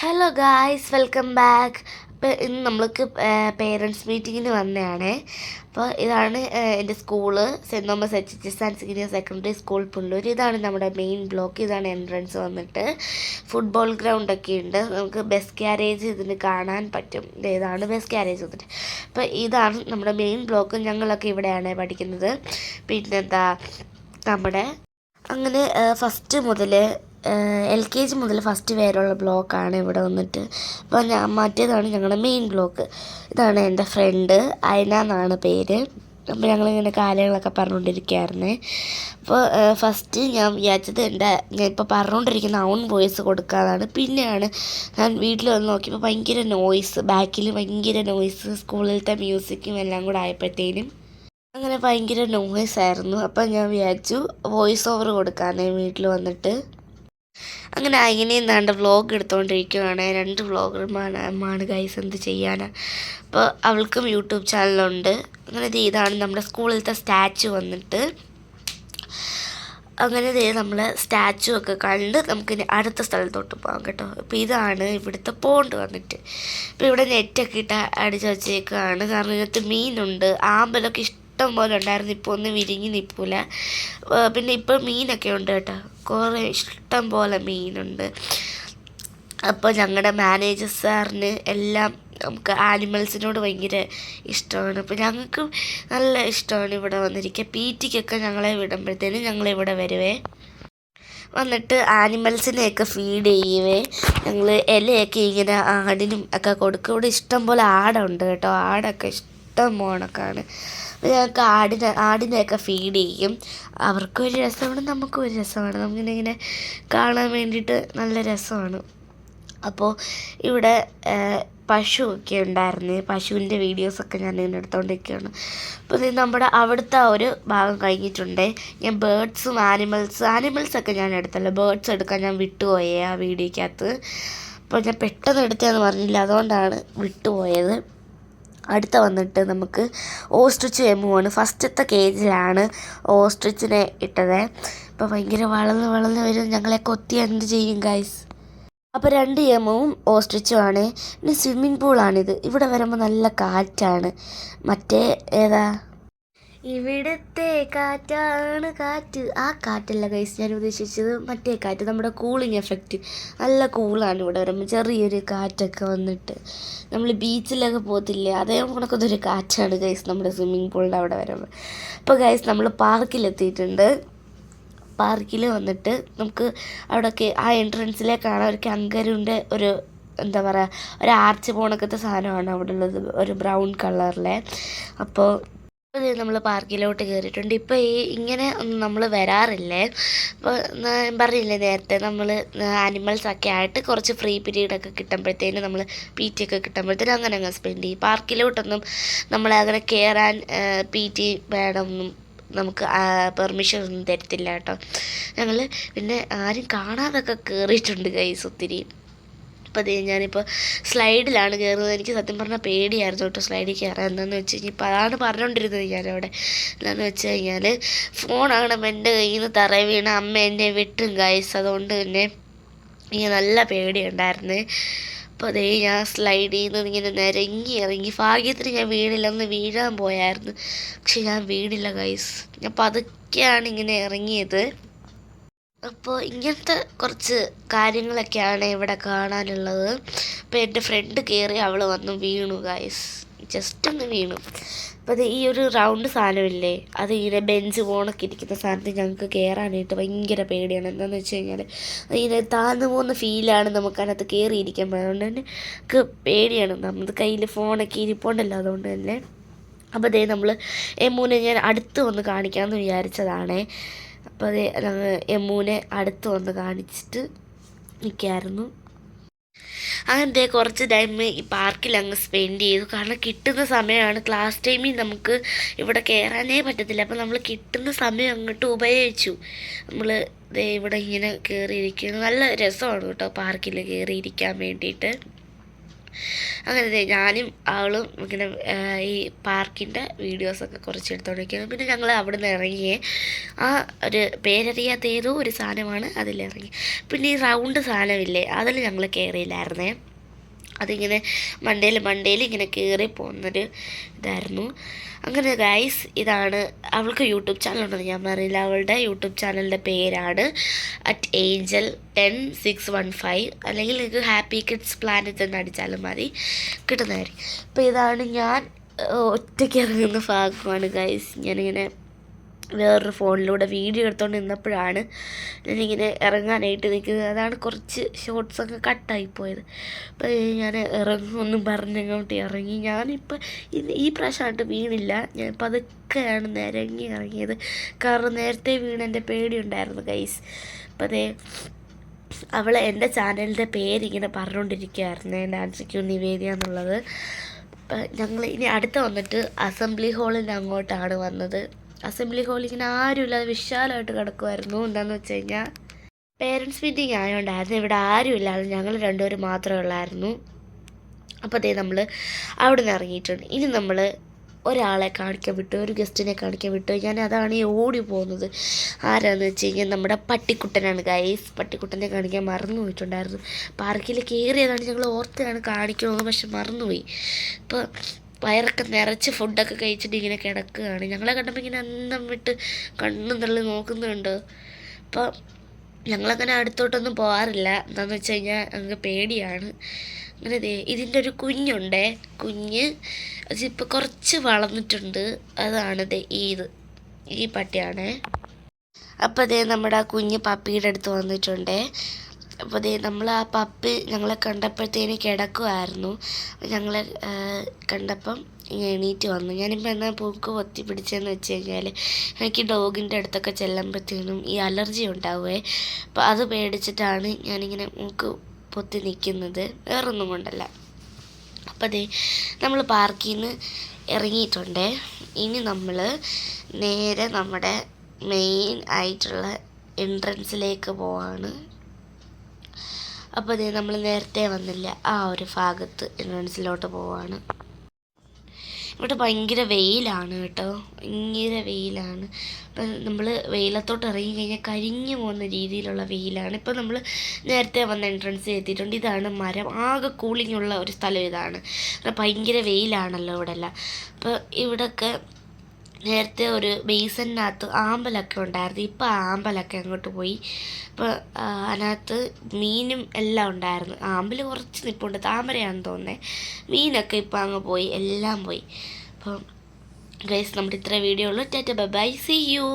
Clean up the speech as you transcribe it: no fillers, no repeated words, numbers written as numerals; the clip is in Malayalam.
Hello guys, welcome back. അപ്പോൾ ഇന്ന് നമ്മൾക്ക് പേരൻറ്റ്സ് മീറ്റിങ്ങിന് വന്നതാണ്. അപ്പോൾ ഇതാണ് എൻ്റെ school, saint Thomas HHS and senior secondary school Pullur. ഇതാണ് നമ്മുടെ മെയിൻ ബ്ലോക്ക്. ഇതാണ് എൻട്രൻസ് വന്നിട്ട്. ഫുട്ബോൾ ഗ്രൗണ്ടൊക്കെ ഉണ്ട്. നമുക്ക് ബസ് ക്യാരേജ് ഇതിന് കാണാൻ പറ്റും. ഇതാണ് ബസ് ക്യാരേജ് വന്നിട്ട്. അപ്പോൾ ഇതാണ് നമ്മുടെ മെയിൻ ബ്ലോക്ക്. ഞങ്ങളൊക്കെ ഇവിടെയാണ് പഠിക്കുന്നത്. പിന്നെന്താ നമ്മുടെ അങ്ങനെ ഫസ്റ്റ് മുതൽ LKG മുതൽ ഫസ്റ്റ് വരെയുള്ള ബ്ലോക്കാണ് ഇവിടെ വന്നിട്ട്. അപ്പോൾ മറ്റേതാണ് ഞങ്ങളുടെ മെയിൻ ബ്ലോക്ക്. ഇതാണ് എൻ്റെ ഫ്രണ്ട്, അയന എന്നാണ് പേര്. അപ്പോൾ ഞങ്ങളിങ്ങനെ കാര്യങ്ങളൊക്കെ പറഞ്ഞുകൊണ്ടിരിക്കുകയായിരുന്നേ. അപ്പോൾ ഫസ്റ്റ് ഞാൻ വിചാരിച്ചത് ഞാൻ ഇപ്പോൾ പറഞ്ഞുകൊണ്ടിരിക്കുന്ന ഔൺ വോയിസ് കൊടുക്കാതാണ്. പിന്നെയാണ് ഞാൻ വീട്ടിൽ വന്ന് നോക്കിയപ്പോൾ ഭയങ്കര നോയ്സ്, ബാക്കിൽ ഭയങ്കര നോയ്സ്, സ്കൂളിലത്തെ മ്യൂസിക്കും എല്ലാം കൂടെ ആയപ്പോഴത്തേനും അങ്ങനെ ഭയങ്കര നോയ്സായിരുന്നു. അപ്പം ഞാൻ വിചാരിച്ചു വോയിസ് ഓവർ കൊടുക്കാനേ വീട്ടിൽ വന്നിട്ട്. അങ്ങനെ അയിനെ എന്താണ്ട് വ്ളോഗ് എടുത്തുകൊണ്ടിരിക്കുകയാണ്. 2 വ്ളോഗർമാരാണ് ഗൈസ്, എന്ത് ചെയ്യാനാണ്. അപ്പോൾ അവൾക്കും യൂട്യൂബ് ചാനലുണ്ട്. അങ്ങനെ ഇതാണ് നമ്മുടെ സ്കൂളിലത്തെ സ്റ്റാച്ചു വന്നിട്ട്. അങ്ങനെ നമ്മൾ സ്റ്റാച്ചു ഒക്കെ കണ്ട് നമുക്കിനി അടുത്ത സ്ഥലത്തോട്ട് പോകാം കേട്ടോ. അപ്പോൾ ഇതാണ് ഇവിടുത്തെ പോണ്ട് വന്നിട്ട്. ഇപ്പോൾ ഇവിടെ നെറ്റൊക്കെ ഇട്ട് അടിച്ച് വച്ചേക്കുകയാണ്. കാരണം ഇതിനകത്ത് മീനുണ്ട്. ആമ്പലൊക്കെ ഇഷ്ടം പോലെ ഉണ്ടായിരുന്നു. ഇപ്പോൾ ഒന്നും വിരിഞ്ഞ് നിൽപ്പില്ല. പിന്നെ ഇപ്പോൾ മീനൊക്കെ ഉണ്ട് കേട്ടോ, കുറേ ഇഷ്ടം പോലെ മീനുണ്ട്. അപ്പോൾ ഞങ്ങളുടെ മാനേജർ സാറിന് എല്ലാം നമുക്ക് ആനിമൽസിനോട് ഭയങ്കര ഇഷ്ടമാണ്. അപ്പോൾ ഞങ്ങൾക്ക് നല്ല ഇഷ്ടമാണ് ഇവിടെ വന്നിരിക്കുക. PT ഞങ്ങളെ വിടുമ്പോഴത്തേനും ഞങ്ങളിവിടെ വരുവേ. വന്നിട്ട് ആനിമൽസിനെയൊക്കെ ഫീഡ് ചെയ്യുവേ. ഞങ്ങൾ ഇലയൊക്കെ ഇങ്ങനെ ആടിനും ഒക്കെ കൊടുക്കും. ഇവിടെ ഇഷ്ടം പോലെ ആടുണ്ട് കേട്ടോ. ആടൊക്കെ ഇഷ്ടം പോണക്കാണ്. അപ്പോൾ ഞങ്ങൾക്ക് ആടിനെയൊക്കെ ഫീഡ് ചെയ്യും. അവർക്കൊരു രസമാണ്, നമുക്കും ഒരു രസമാണ്. നമുക്കിങ്ങനെ കാണാൻ വേണ്ടിയിട്ട് നല്ല രസമാണ്. അപ്പോൾ ഇവിടെ പശുവൊക്കെ ഉണ്ടായിരുന്നു. പശുവിൻ്റെ വീഡിയോസൊക്കെ ഞാൻ ഇങ്ങനെ എടുത്തുകൊണ്ടിരിക്കുകയാണ്. അപ്പോൾ നമ്മുടെ അവിടുത്തെ ഒരു ഭാഗം കഴിഞ്ഞിട്ടുണ്ട്. ഞാൻ ബേർഡ്സും ആനിമൽസൊക്കെ ഞാൻ എടുത്തല്ലോ. ബേർഡ്സ് എടുക്കാൻ ഞാൻ വിട്ടുപോയേ ആ വീഡിയോയ്ക്കകത്ത്. അപ്പോൾ ഞാൻ പെട്ടെന്ന് എടുത്തതെന്ന് പറഞ്ഞില്ല, അതുകൊണ്ടാണ് വിട്ടുപോയത്. അടുത്ത വന്നിട്ട് നമുക്ക് ഓസ്ട്രിച്ച് എമ്മുവാണ്. ഫസ്റ്റത്തെ കേജിലാണ് ഓസ്ട്രിച്ചിനെ ഇട്ടത്. അപ്പോൾ ഭയങ്കര വളർന്ന് വരും. ഞങ്ങളെ കൊത്തി എന്ത് ചെയ്യും ഗൈസ്. അപ്പോൾ 2 എമ്മും ഓസ്ട്രിച്ചുമാണ്. പിന്നെ സ്വിമ്മിംഗ് പൂളാണിത്. ഇവിടെ വരുമ്പോൾ നല്ല കാറ്റാണ്. മറ്റേ ഏതാ, ഇവിടുത്തെ കാറ്റാണ് കാറ്റ്, ആ കാറ്റല്ല ഗൈസ് ഞാൻ ഉദ്ദേശിച്ചത്. മറ്റേ കാറ്റ്, നമ്മുടെ കൂളിംഗ് എഫക്റ്റ്. നല്ല കൂളാണ് ഇവിടെ വരുമ്പോൾ. ചെറിയൊരു കാറ്റൊക്കെ വന്നിട്ട് നമ്മൾ ബീച്ചിലൊക്കെ പോകത്തില്ലേ, അതേ കണക്കൊരു കാറ്റാണ് ഗൈസ് നമ്മുടെ സ്വിമ്മിംഗ് പൂളിൻ്റെ അവിടെ വരുമ്പോൾ. അപ്പോൾ ഗൈസ് നമ്മൾ പാർക്കിലെത്തിയിട്ടുണ്ട്. പാർക്കിൽ വന്നിട്ട് നമുക്ക് അവിടെയൊക്കെ ആ എൻട്രൻസിലേക്കാണ് ഒരു കങ്കരുൻ്റെ ഒരു എന്താ പറയുക, ഒരു ആർച്ച് പോണക്കത്തെ സാധനമാണ് അവിടെ ഉള്ളത്, ഒരു ബ്രൗൺ കളറിലെ. അപ്പോൾ നമ്മൾ പാർക്കിലോട്ട് കയറിയിട്ടുണ്ട്. ഇപ്പോൾ ഇങ്ങനെ ഒന്നും നമ്മൾ വരാറില്ലേ. അപ്പോൾ ഞാൻ പറഞ്ഞില്ലേ നേരത്തെ, നമ്മൾ ആനിമൽസൊക്കെ ആയിട്ട് കുറച്ച് ഫ്രീ പീരീഡൊക്കെ കിട്ടുമ്പോഴത്തേനും നമ്മൾ PT കിട്ടുമ്പോഴത്തേനും അങ്ങനെ സ്പെൻഡ് ചെയ്യും. പാർക്കിലോട്ടൊന്നും നമ്മളെ അങ്ങനെ കയറാൻ PT വേണമെന്നും നമുക്ക് പെർമിഷൻ ഒന്നും തരത്തില്ല കേട്ടോ. ഞങ്ങൾ പിന്നെ ആരും കാണാതൊക്കെ കയറിയിട്ടുണ്ട് ഗൈസ് ഒത്തിരി. അപ്പോൾ ഞാനിപ്പോൾ സ്ലൈഡിലാണ് കയറുന്നത്. എനിക്ക് സത്യം പറഞ്ഞാൽ പേടിയായിരുന്നു കേട്ടോ സ്ലൈഡിൽ കയറാൻ. എന്താണെന്ന് വെച്ച് കഴിഞ്ഞാൽ ഇപ്പോൾ അതാണ് പറഞ്ഞുകൊണ്ടിരുന്നത് ഞാനവിടെ. എന്താണെന്ന് വെച്ച് കഴിഞ്ഞാൽ ഫോണാണ് എൻ്റെ കയ്യിൽ നിന്ന് തറയിൽ വീണ അമ്മ എന്നെ വെട്ടും ഗൈസ്. അതുകൊണ്ട് തന്നെ എനിക്ക് നല്ല പേടിയുണ്ടായിരുന്നു. അപ്പോൾ ഞാൻ സ്ലൈഡിൽ നിന്ന് ഇങ്ങനെ ഇറങ്ങി. ഭാഗ്യത്തിന് ഞാൻ വീണില്ല. ഒന്ന് വീഴാൻ പോയായിരുന്നു, പക്ഷെ ഞാൻ വീണില്ല ഗൈസ്. ഞാൻ പതുക്കെയാണ് ഇങ്ങനെ ഇറങ്ങിയത്. അപ്പോൾ ഇങ്ങനത്തെ കുറച്ച് കാര്യങ്ങളൊക്കെയാണ് ഇവിടെ കാണാനുള്ളത്. അപ്പോൾ എൻ്റെ ഫ്രണ്ട് കയറി, അവൾ വന്ന് വീണു ഗൈസ്, ജസ്റ്റ് ഒന്ന് വീണു. അപ്പോൾ ഈ ഒരു റൗണ്ട് സാധനമില്ലേ, അത് ഇങ്ങനെ ബെഞ്ച് പോണൊക്കെ ഇരിക്കുന്ന സാധനത്തിൽ ഞങ്ങൾക്ക് കയറാനായിട്ട് ഭയങ്കര പേടിയാണ്. എന്താണെന്ന് വെച്ച് കഴിഞ്ഞാൽ ഇങ്ങനെ താഴ്ന്നു പോകുന്ന ഫീലാണ് നമുക്കതിനകത്ത് കയറിയിരിക്കുമ്പോൾ. അതുകൊണ്ട് തന്നെ നമുക്ക് പേടിയാണ്. നമ്മുടെ കയ്യിൽ ഫോണൊക്കെ ഇരിപ്പുണ്ടല്ലോ, അതുകൊണ്ട് തന്നെ. അപ്പോൾ നമ്മൾ എമ്മൂനെ ഞാൻ അടുത്ത് വന്ന് കാണിക്കാമെന്ന് വിചാരിച്ചതാണ്. അപ്പോൾ എമ്മൂനെ അടുത്ത് വന്ന് കാണിച്ചിട്ട് നിൽക്കായിരുന്നു. അങ്ങനത്തെ കുറച്ച് ടൈം ഈ പാർക്കിൽ അങ്ങ് സ്പെൻഡ് ചെയ്തു. കാരണം കിട്ടുന്ന സമയമാണ്, ക്ലാസ് ടൈമിൽ നമുക്ക് ഇവിടെ കയറാനേ പറ്റത്തില്ല. അപ്പോൾ നമ്മൾ കിട്ടുന്ന സമയം അങ്ങോട്ട് ഉപയോഗിച്ചു. നമ്മൾ ഇവിടെ ഇങ്ങനെ കയറിയിരിക്കുന്നത് നല്ല രസമാണ് കേട്ടോ പാർക്കിൽ കയറിയിരിക്കാൻ വേണ്ടിയിട്ട്. അങ്ങനെ ഞാനും അവളും ഇങ്ങനെ ഈ പാർക്കിൻ്റെ വീഡിയോസൊക്കെ കുറച്ച് എടുത്തുകൊണ്ടിരിക്കുന്നത്. പിന്നെ ഞങ്ങൾ അവിടെ നിന്ന് ഇറങ്ങിയേ ആ ഒരു പേരറിയാത്ത ഏതോ ഒരു സാധനമാണ് അതിലിറങ്ങി. പിന്നെ ഈ റൗണ്ട് സാധനമില്ലേ അതിൽ ഞങ്ങൾ കയറിയില്ലായിരുന്നേ. അതിങ്ങനെ മണ്ടയിൽ ഇങ്ങനെ കയറി പോകുന്നൊരു ഇതായിരുന്നു. അങ്ങനെ ഗൈസ് ഇതാണ് അവൾക്ക് യൂട്യൂബ് ചാനലുണ്ടെന്ന് ഞാൻ പറഞ്ഞില്ല. അവളുടെ യൂട്യൂബ് ചാനലിൻ്റെ പേരാണ് @angel10615 അല്ലെങ്കിൽ നിങ്ങൾക്ക് ഹാപ്പി കിഡ്സ് പ്ലാനറ്റ് എന്ന് അടിച്ചാലും മതി കിട്ടുന്നതായിരിക്കും. അപ്പോൾ ഇതാണ് ഞാൻ ഒറ്റയ്ക്ക് ഇറങ്ങുന്ന ഭാഗമാണ് ഗൈസ്. ഞാനിങ്ങനെ വേറൊരു ഫോണിലൂടെ വീഡിയോ എടുത്തുകൊണ്ട് നിന്നപ്പോഴാണ് ഞാനിങ്ങനെ ഇറങ്ങാനായിട്ട് നിൽക്കുന്നത്. അതാണ് കുറച്ച് ഷോർട്സൊക്കെ കട്ടായിപ്പോയത്. അപ്പോൾ ഞാൻ ഇറങ്ങുമെന്നും പറഞ്ഞങ്ങോട്ട് ഇറങ്ങി. ഞാനിപ്പോൾ ഈ പ്രാവശ്യമായിട്ട് വീണില്ല. ഞാൻ പതുക്കെയാണ് ഇറങ്ങിയത്. കാരണം നേരത്തെ വീണെൻ്റെ പേടിയുണ്ടായിരുന്നു ഗൈസ്. അപ്പോൾ അതേ അവൾ എൻ്റെ ചാനലിൻ്റെ പേരിങ്ങനെ പറഞ്ഞുകൊണ്ടിരിക്കുകയായിരുന്നു, ഡാൻസ് ക്യൂ നിവേദ്യ എന്നുള്ളത്. അപ്പം ഞങ്ങൾ ഇനി അടുത്ത് വന്നിട്ട് അസംബ്ലി ഹാളിൻ്റെ അങ്ങോട്ടാണ് വന്നത്. അസംബ്ലി ഹാളിൽ ഇങ്ങനെ ആരുമില്ലാതെ വിശാലമായിട്ട് കിടക്കുമായിരുന്നു. എന്താണെന്ന് വെച്ച് കഴിഞ്ഞാൽ പേരൻസ് മീറ്റിംഗ് ആയതുകൊണ്ടായിരുന്നു. ഇവിടെ ആരുമില്ലാതെ ഞങ്ങൾ രണ്ടുപേരും മാത്രമേ ഉള്ളായിരുന്നു. അപ്പോൾ അതേ നമ്മൾ അവിടെ നിന്ന് ഇറങ്ങിയിട്ടുണ്ട്. ഇനി നമ്മൾ ഒരാളെ കാണിക്കാൻ വിട്ടു, ഒരു ഗസ്റ്റിനെ കാണിക്കാൻ വിട്ടു. ഞാൻ അതാണ് ഈ ഓടി പോകുന്നത്. ആരാന്ന് വെച്ച് കഴിഞ്ഞാൽ നമ്മുടെ പട്ടിക്കുട്ടനാണ് ഗൈസ്. പട്ടിക്കുട്ടനെ കാണിക്കാൻ മറന്നു പോയിട്ടുണ്ടായിരുന്നു. പാർക്കിൽ കയറിയതാണ്, ഞങ്ങൾ ഓർത്താണ് കാണിക്കണമെന്ന്, പക്ഷെ മറന്നുപോയി. ഇപ്പോൾ വയറൊക്കെ നിറച്ച് ഫുഡൊക്കെ കഴിച്ചിട്ട് ഇങ്ങനെ കിടക്കുകയാണ്. ഞങ്ങളെ കണ്ടപ്പോൾ ഇങ്ങനെ അന്നം വിട്ട് കണ്ണും തള്ളി നോക്കുന്നുണ്ട്. അപ്പോൾ ഞങ്ങളങ്ങനെ അടുത്തോട്ടൊന്നും പോകാറില്ല. എന്താണെന്ന് വെച്ച് കഴിഞ്ഞാൽ ഞങ്ങൾക്ക് പേടിയാണ്. അങ്ങനെ ഇതിൻ്റെ ഒരു കുഞ്ഞുണ്ടേ, കുഞ്ഞ് അതിപ്പോൾ കുറച്ച് വളർന്നിട്ടുണ്ട്. അതാണിത് ഈ പട്ടിയാണേ. അപ്പോൾ അതേ നമ്മുടെ ആ കുഞ്ഞ് പപ്പിയുടെ അടുത്ത് വന്നിട്ടുണ്ടേ. അപ്പോൾ അതേ നമ്മൾ ആ പപ്പി ഞങ്ങളെ കണ്ടപ്പോഴത്തേന് കിടക്കുമായിരുന്നു. ഞങ്ങളെ കണ്ടപ്പം എണീറ്റ് വന്നു. ഞാനിപ്പോൾ എന്നാൽ പൂക്ക് പൊത്തി പിടിച്ചതെന്ന് വെച്ച് കഴിഞ്ഞാൽ എനിക്ക് ഡോഗിൻ്റെ അടുത്തൊക്കെ ചെല്ലുമ്പോഴത്തേനും ഈ അലർജി ഉണ്ടാവുമേ. അപ്പോൾ അത് പേടിച്ചിട്ടാണ് ഞാനിങ്ങനെ മൂക്ക് പൊത്തി നിൽക്കുന്നത്, വേറൊന്നും കൊണ്ടല്ല. അപ്പോൾ അതേ നമ്മൾ പാർക്കിൽ നിന്ന് ഇറങ്ങിയിട്ടുണ്ടേ. ഇനി നമ്മൾ നേരെ നമ്മുടെ മെയിൻ ആയിട്ടുള്ള എൻട്രൻസിലേക്ക് പോവാണ്. അപ്പോൾ അതേ നമ്മൾ നേരത്തെ വന്നില്ല ആ ഒരു ഭാഗത്ത് എൻട്രൻസിലോട്ട് പോവാണ്. ഇവിടെ ഭയങ്കര വെയിലാണ് കേട്ടോ, ഭയങ്കര വെയിലാണ്. അപ്പം നമ്മൾ വെയിലത്തോട്ട് ഇറങ്ങി കഴിഞ്ഞാൽ കരിഞ്ഞു പോകുന്ന രീതിയിലുള്ള വെയിലാണ്. ഇപ്പോൾ നമ്മൾ നേരത്തെ വന്ന എൻട്രൻസ് എത്തിയിട്ടുണ്ട്. ഇതാണ് മരം, ആകെ കൂളിങ്ങുള്ള ഒരു സ്ഥലം ഇതാണ്. ഭയങ്കര വെയിലാണല്ലോ ഇവിടെ എല്ലാം. അപ്പോൾ ഇവിടെയൊക്കെ നേരത്തെ ഒരു ബേസിനകത്ത് ആമ്പലൊക്കെ ഉണ്ടായിരുന്നു. ഇപ്പോൾ ആമ്പലൊക്കെ അങ്ങോട്ട് പോയി. ഇപ്പോൾ അതിനകത്ത് മീനും എല്ലാം ഉണ്ടായിരുന്നു. ആമ്പൽ കുറച്ച് നിൽപ്പുണ്ട്, താമരയാണെന്ന് തോന്നുന്നത്. മീനൊക്കെ ഇപ്പോൾ അങ്ങ് പോയി, എല്ലാം പോയി. അപ്പം ഗൈസ് നമ്മുടെ ഇത്ര വീഡിയോ ഉള്ളൂ. Tata bye bye, see U.